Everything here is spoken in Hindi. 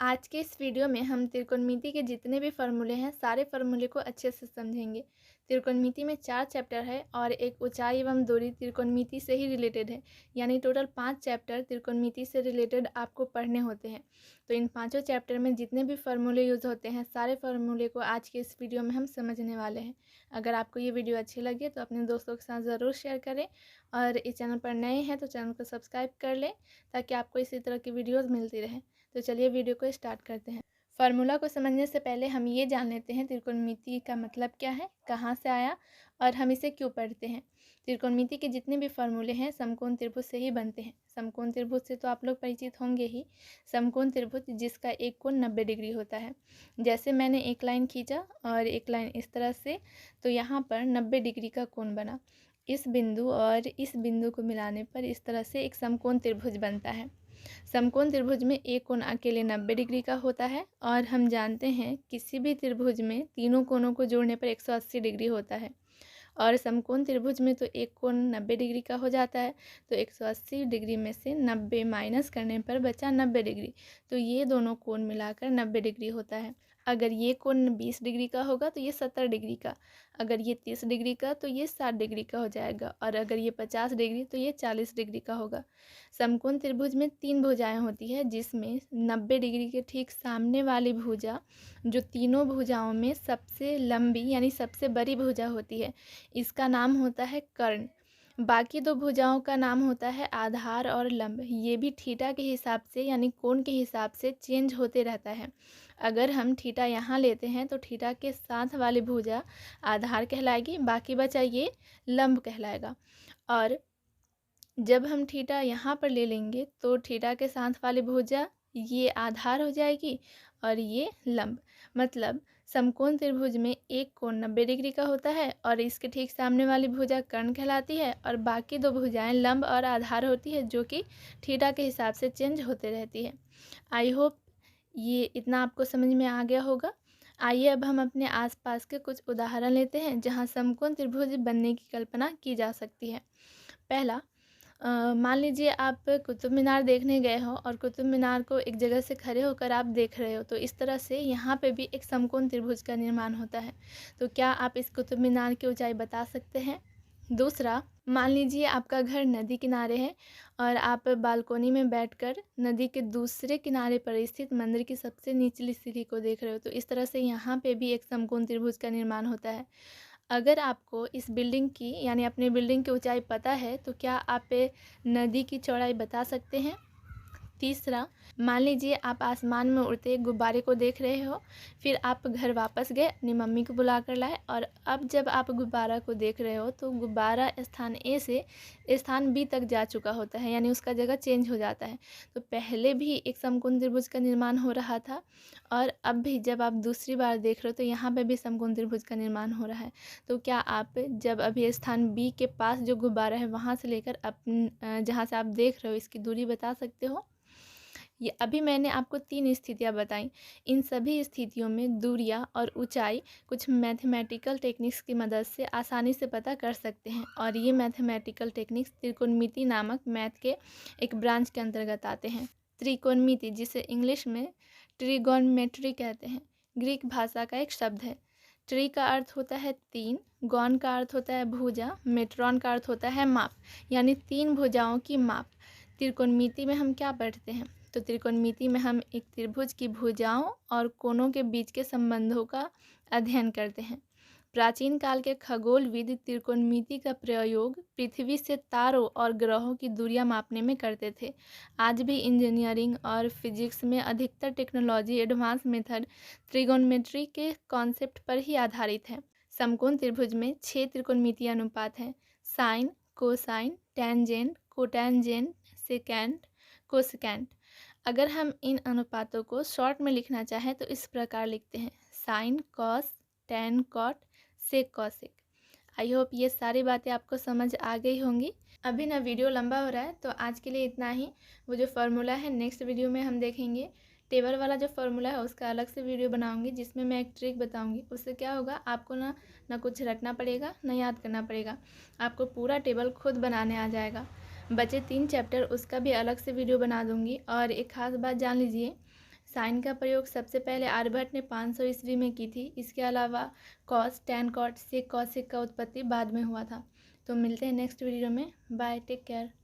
आज के इस वीडियो में हम त्रिकोणमिति के जितने भी फार्मूले हैं सारे फार्मूले को अच्छे से समझेंगे। त्रिकोणमिति में 4 चैप्टर है और एक ऊंचाई एवं दूरी त्रिकोणमिति से ही रिलेटेड है, यानी टोटल 5 चैप्टर त्रिकोणमिति से रिलेटेड आपको पढ़ने होते हैं। तो इन पाँचों चैप्टर में जितने भी फार्मूले यूज़ होते हैं सारे फार्मूले को आज के इस वीडियो में हम समझने वाले हैं। अगर आपको ये वीडियो अच्छी लगे तो अपने दोस्तों के साथ ज़रूर शेयर करें और इस चैनल पर नए हैं तो चैनल को सब्सक्राइब कर लें ताकि आपको इसी तरह की वीडियोज़ मिलती रहे। तो चलिए वीडियो को स्टार्ट करते हैं। फार्मूला को समझने से पहले हम ये जान लेते हैं त्रिकोणमिति का मतलब क्या है, कहाँ से आया और हम इसे क्यों पढ़ते हैं। त्रिकोणमिति के जितने भी फार्मूले हैं समकोण त्रिभुज से ही बनते हैं। समकोण त्रिभुज से तो आप लोग परिचित होंगे ही। समकोण त्रिभुज जिसका एक कोण 90 डिग्री होता है। जैसे मैंने एक लाइन खींचा और एक लाइन इस तरह से, तो यहाँ पर 90 डिग्री का कोण बना। इस बिंदु और इस बिंदु को मिलाने पर इस तरह से एक समकोण त्रिभुज बनता है। समकोण त्रिभुज में एक कोण अकेले 90 डिग्री का होता है और हम जानते हैं किसी भी त्रिभुज में तीनों कोणों को जोड़ने पर 180 डिग्री होता है। और समकोण त्रिभुज में तो एक कोण 90 डिग्री का हो जाता है, तो 180 डिग्री में से 90 माइनस करने पर बचा 90 डिग्री, तो ये दोनों कोण मिलाकर 90 डिग्री होता है। अगर ये कोण 20 डिग्री का होगा तो ये 70 डिग्री का, अगर ये 30 डिग्री का तो ये 60 डिग्री का हो जाएगा और अगर ये 50 डिग्री तो ये 40 डिग्री का होगा। समकोण त्रिभुज में 3 भुजाएं होती है जिसमें 90 डिग्री के ठीक सामने वाली भुजा जो तीनों भुजाओं में सबसे लंबी यानी सबसे बड़ी भुजा होती है, इसका नाम होता है कर्ण। बाकी दो भुजाओं का नाम होता है आधार और लंब। ये भी थीटा के हिसाब से यानी कोण के हिसाब से चेंज होते रहता है। अगर हम थीटा यहाँ लेते हैं तो थीटा के साथ वाली भुजा आधार कहलाएगी, बाकी बचा ये लंब कहलाएगा। और जब हम थीटा यहाँ पर ले लेंगे तो थीटा के साथ वाली भुजा ये आधार हो जाएगी और ये लंब। मतलब समकोण त्रिभुज में एक कोण 90 डिग्री का होता है और इसके ठीक सामने वाली भुजा कर्ण कहलाती है और बाकी दो भुजाएं लंब और आधार होती है जो कि थीटा के हिसाब से चेंज होते रहती है। आई होप ये इतना आपको समझ में आ गया होगा। आइए अब हम अपने आसपास के कुछ उदाहरण लेते हैं जहाँ समकोण त्रिभुज बनने की कल्पना की जा सकती है। पहला, मान लीजिए आप कुतुब मीनार देखने गए हो और कुतुब मीनार को एक जगह से खड़े होकर आप देख रहे हो, तो इस तरह से यहाँ पे भी एक समकोण त्रिभुज का निर्माण होता है। तो क्या आप इस कुतुब मीनार की ऊंचाई बता सकते हैं? दूसरा, मान लीजिए आपका घर नदी किनारे है और आप बालकोनी में बैठकर नदी के दूसरे किनारे पर स्थित मंदिर की सबसे निचली सीढ़ी को देख रहे हो, तो इस तरह से यहाँ पे भी एक समकोण त्रिभुज का निर्माण होता है। अगर आपको इस बिल्डिंग की यानी अपने बिल्डिंग की ऊंचाई पता है तो क्या आप नदी की चौड़ाई बता सकते हैं? तीसरा, मान लीजिए आप आसमान में उड़ते गुब्बारे को देख रहे हो, फिर आप घर वापस गए, अपनी मम्मी को बुला कर लाए और अब जब आप गुब्बारा को देख रहे हो तो गुब्बारा स्थान ए से स्थान बी तक जा चुका होता है, यानी उसका जगह चेंज हो जाता है। तो पहले भी एक समकोण त्रिभुज का निर्माण हो रहा था और अब भी जब आप दूसरी बार देख रहे हो तो यहाँ पर भी समकोण त्रिभुज का निर्माण हो रहा है। तो क्या आप जब अभी स्थान बी के पास जो गुब्बारा है वहाँ से लेकर जहाँ से आप देख रहे हो इसकी दूरी बता सकते हो? ये अभी मैंने आपको 3 स्थितियाँ बताई। इन सभी स्थितियों में दूरियाँ और ऊंचाई कुछ मैथमेटिकल टेक्निक्स की मदद से आसानी से पता कर सकते हैं और ये मैथमेटिकल टेक्निक्स त्रिकोणमिति नामक मैथ के एक ब्रांच के अंतर्गत आते हैं। त्रिकोणमिति, जिसे इंग्लिश में ट्रिगोनमेट्री कहते हैं, ग्रीक भाषा का एक शब्द है। ट्री का अर्थ होता है 3, गॉन का अर्थ होता है भुजा, मेट्रॉन का अर्थ होता है माप, यानी 3 भुजाओं की माप। त्रिकोणमिति में हम क्या पढ़ते हैं? तो त्रिकोणमिति में हम एक त्रिभुज की भुजाओं और कोणों के बीच के संबंधों का अध्ययन करते हैं। प्राचीन काल के खगोलविद त्रिकोणमिति का प्रयोग पृथ्वी से तारों और ग्रहों की दूरियां मापने में करते थे। आज भी इंजीनियरिंग और फिजिक्स में अधिकतर टेक्नोलॉजी एडवांस मेथड त्रिकोणमेट्री के कॉन्सेप्ट पर ही आधारित है। समकोण त्रिभुज में 6 त्रिकोणमितीय अनुपात हैं: sine, cosine, tangent, cotangent, secant, cosecant. अगर हम इन अनुपातों को शॉर्ट में लिखना चाहें तो इस प्रकार लिखते हैं: sine cos, tan cot, sec cosec. I hope ये सारी बातें आपको समझ आ गई होंगी। अभी ना वीडियो लंबा हो रहा है तो आज के लिए इतना ही। वो जो फार्मूला है नेक्स्ट वीडियो में हम देखेंगे। टेबल वाला जो फार्मूला है उसका अलग से वीडियो बनाऊंगी जिसमें मैं एक ट्रिक बताऊंगी। उससे क्या होगा, आपको ना कुछ रटना पड़ेगा ना याद करना पड़ेगा, आपको पूरा टेबल खुद बनाने आ जाएगा। बचे 3 चैप्टर उसका भी अलग से वीडियो बना दूंगी। और एक ख़ास बात जान लीजिए, साइन का प्रयोग सबसे पहले आर्यभट्ट ने 500 ईस्वी में की थी। इसके अलावा cos, tan, cot, sec, cosec का उत्पत्ति बाद में हुआ था। तो मिलते हैं नेक्स्ट वीडियो में। Bye, take care.